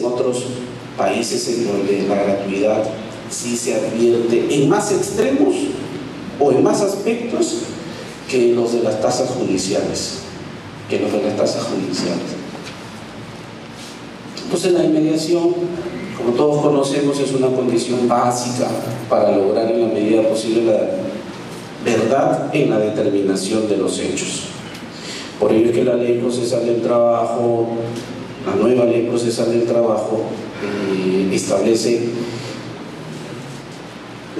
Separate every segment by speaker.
Speaker 1: en otros países en donde la gratuidad sí se advierte en más extremos o en más aspectos que los de las tasas judiciales. Entonces la inmediación, como todos conocemos, es una condición básica para lograr en la medida posible la verdad en la determinación de los hechos. Por ello es que la ley procesal del trabajo, la nueva ley procesal del trabajo, establece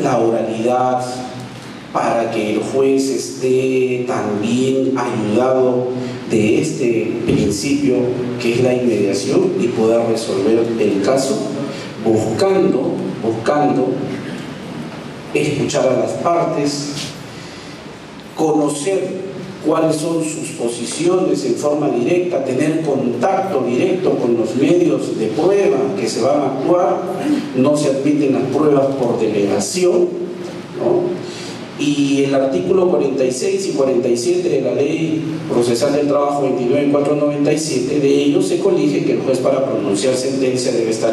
Speaker 1: la oralidad para que el juez esté también ayudado de este principio que es la inmediación y pueda resolver el caso buscando escuchar a las partes, conocer cuáles son sus posiciones en forma directa, tener contacto directo con los medios de prueba que se van a actuar. No se admiten las pruebas por delegación, ¿no? Y el artículo 46 y 47 de la Ley Procesal del Trabajo 29.497, de ellos se colige que el juez, para pronunciar sentencia, debe estar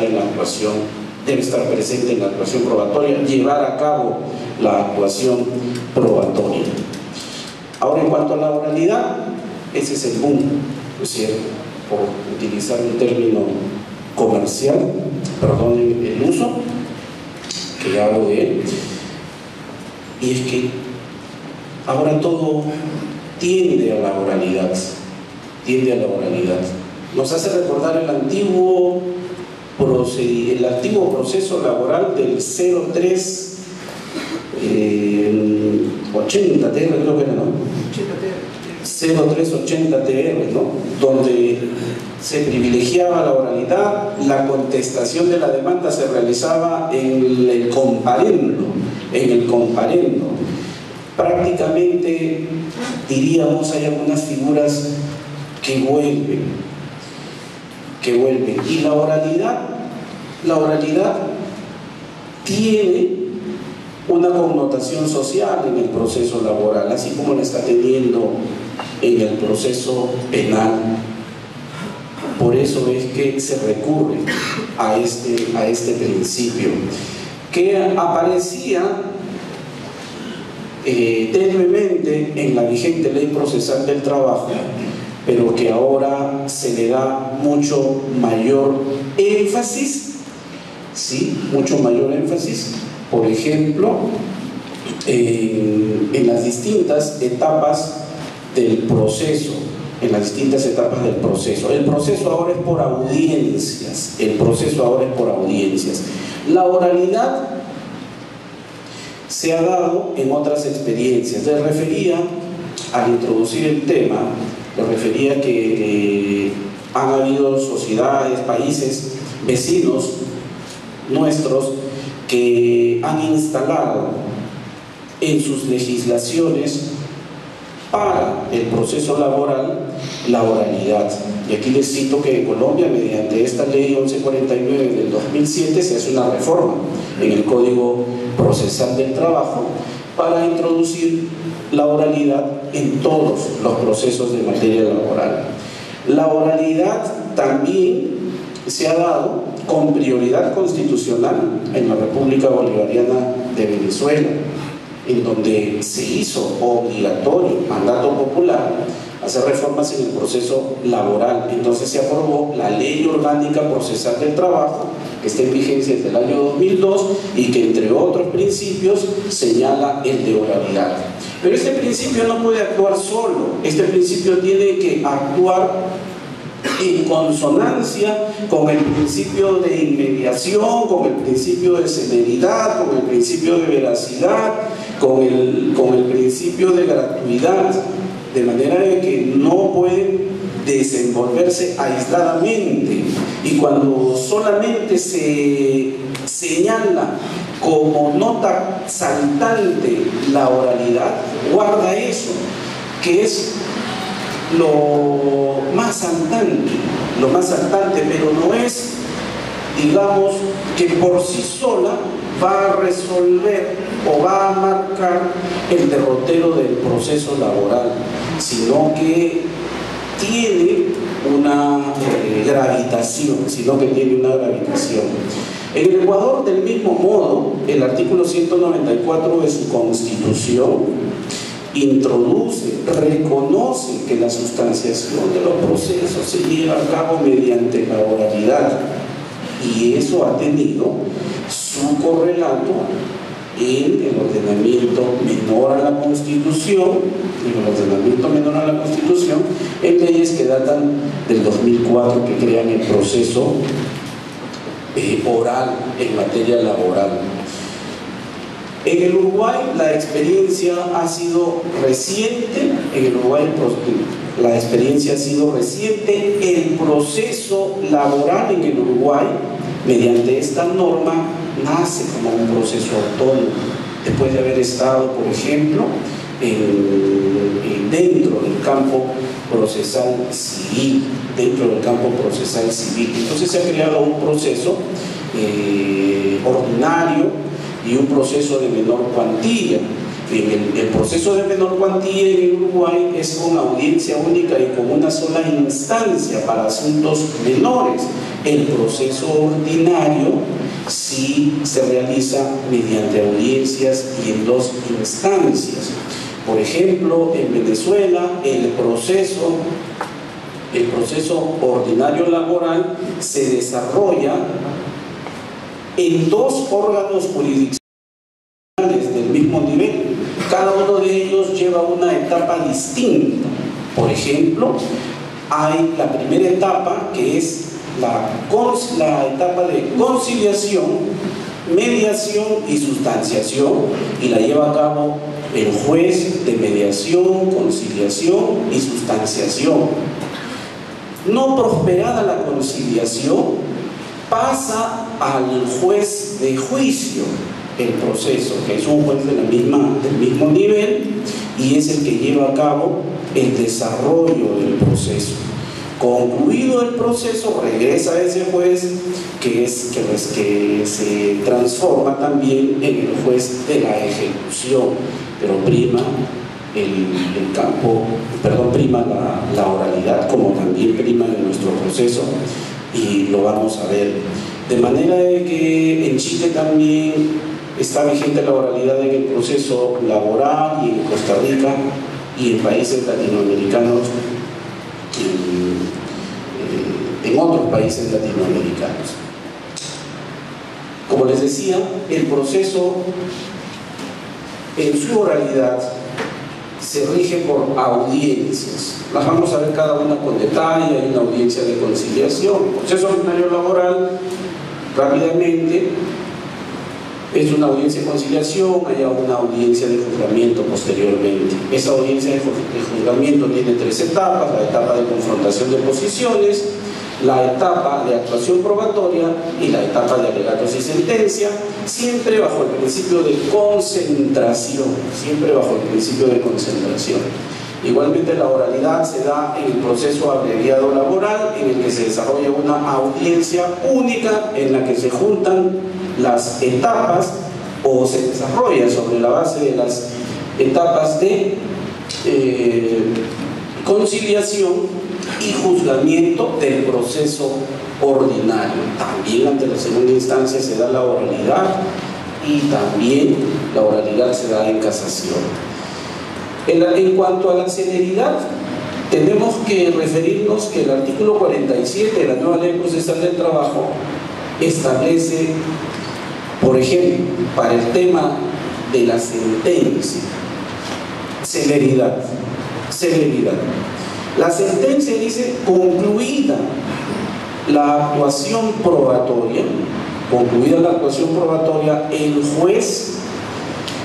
Speaker 1: presente en la actuación probatoria, llevar a cabo la actuación probatoria. Ahora, en cuanto a la oralidad, ese es el boom, ¿no es cierto? Por utilizar un término comercial, perdonen el uso, que hablo de él. Y es que ahora todo tiende a la oralidad, Nos hace recordar el antiguo proceso laboral del 0380 TR, creo que era, ¿no? 0380 TR, ¿no? Donde se privilegiaba la oralidad, la contestación de la demanda se realizaba en el comparendo. Prácticamente, diríamos, hay algunas figuras que vuelven. Y la oralidad tiene una connotación social en el proceso laboral, así como la está teniendo en el proceso penal. Por eso es que se recurre a este principio, que aparecía tenuemente en la vigente Ley Procesal del Trabajo, pero que ahora se le da mucho mayor énfasis, ¿sí? Por ejemplo, en las distintas etapas del proceso. El proceso ahora es por audiencias. La oralidad se ha dado en otras experiencias. Les refería, al introducir el tema, que han habido sociedades, países vecinos nuestros que han instalado en sus legislaciones para el proceso laboral la oralidad. Y aquí les cito que en Colombia, mediante esta ley 1149 del 2007, se hace una reforma en el Código Procesal del Trabajo para introducir la oralidad en todos los procesos de materia laboral. La oralidad también se ha dado con prioridad constitucional en la República Bolivariana de Venezuela, en donde se hizo obligatorio, mandato popular, hacer reformas en el proceso laboral. Entonces se aprobó la Ley Orgánica Procesal del Trabajo, que está en vigencia desde el año 2002 y que, entre otros principios, señala el de oralidad. Pero este principio no puede actuar solo. Este principio tiene que actuar en consonancia con el principio de inmediación, con el principio de celeridad, con el principio de veracidad, con el principio de gratuidad, de manera de que no pueden desenvolverse aisladamente. Y cuando solamente se señala como nota saltante la oralidad, guarda eso, que es lo más saltante, pero no es, digamos, que por sí sola va a resolver o va a marcar el derrotero del proceso laboral, sino que tiene una gravitación, sino que tiene una gravitación. En el Ecuador, del mismo modo, el artículo 194 de su Constitución introduce, reconoce que la sustanciación de los procesos se lleva a cabo mediante la oralidad, y eso ha tenido su correlato en el ordenamiento menor a la Constitución, en leyes que datan del 2004, que crean el proceso oral en materia laboral. En el Uruguay la experiencia ha sido reciente, el proceso laboral en el Uruguay, mediante esta norma, nace como un proceso autónomo, después de haber estado, por ejemplo, dentro del campo procesal civil, Entonces se ha creado un proceso ordinario y un proceso de menor cuantía. El proceso de menor cuantía en el Uruguay es con audiencia única y con una sola instancia para asuntos menores. El proceso ordinario sí se realiza mediante audiencias y en 2 instancias. Por ejemplo, en Venezuela el proceso ordinario laboral se desarrolla en 2 órganos jurisdiccionales del mismo nivel. Cada uno de ellos lleva una etapa distinta. Por ejemplo, hay la primera etapa, que es la etapa de conciliación, mediación y sustanciación, y la lleva a cabo el juez de mediación, conciliación y sustanciación. No prosperada la conciliación, pasa al juez de juicio el proceso, que es un juez del mismo nivel, y es el que lleva a cabo el desarrollo del proceso. Concluido el proceso, regresa a ese juez, que se transforma también en el juez de la ejecución, pero prima prima la oralidad, como también prima en nuestro proceso, y lo vamos a ver. De manera de que en Chile también está vigente la oralidad en el proceso laboral, y en Costa Rica y en países latinoamericanos, en otros países latinoamericanos. Como les decía, el proceso en su oralidad se rige por audiencias. Las vamos a ver cada una con detalle. Hay una audiencia de conciliación. El proceso ordinario laboral, rápidamente, es una audiencia de conciliación, hay una audiencia de juzgamiento posteriormente. Esa audiencia de juzgamiento tiene 3 etapas: la etapa de confrontación de posiciones, la etapa de actuación probatoria y la etapa de alegatos y sentencia, siempre bajo el principio de concentración, Igualmente la oralidad se da en el proceso abreviado laboral, en el que se desarrolla una audiencia única en la que se juntan las etapas, o se desarrolla sobre la base de las etapas de conciliación y juzgamiento del proceso ordinario. También ante la segunda instancia se da la oralidad, y también la oralidad se da en casación. En cuanto a la celeridad, tenemos que referirnos que el artículo 47 de la nueva Ley Procesal del Trabajo establece, por ejemplo, para el tema de la sentencia, celeridad. La sentencia dice: concluida la actuación probatoria, el juez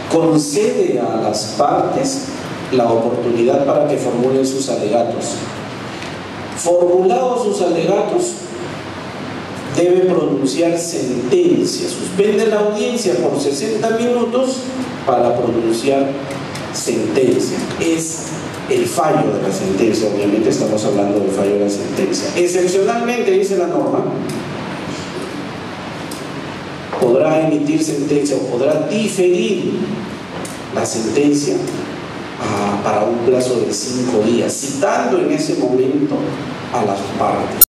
Speaker 1: concede a las partes la oportunidad para que formulen sus alegatos. Formulados sus alegatos, debe pronunciar sentencia. Suspende la audiencia por 60 minutos para pronunciar sentencia. Es el fallo de la sentencia, obviamente estamos hablando del fallo de la sentencia. Excepcionalmente, dice la norma, podrá emitir sentencia o podrá diferir la sentencia para un plazo de 5 días, citando en ese momento a las partes.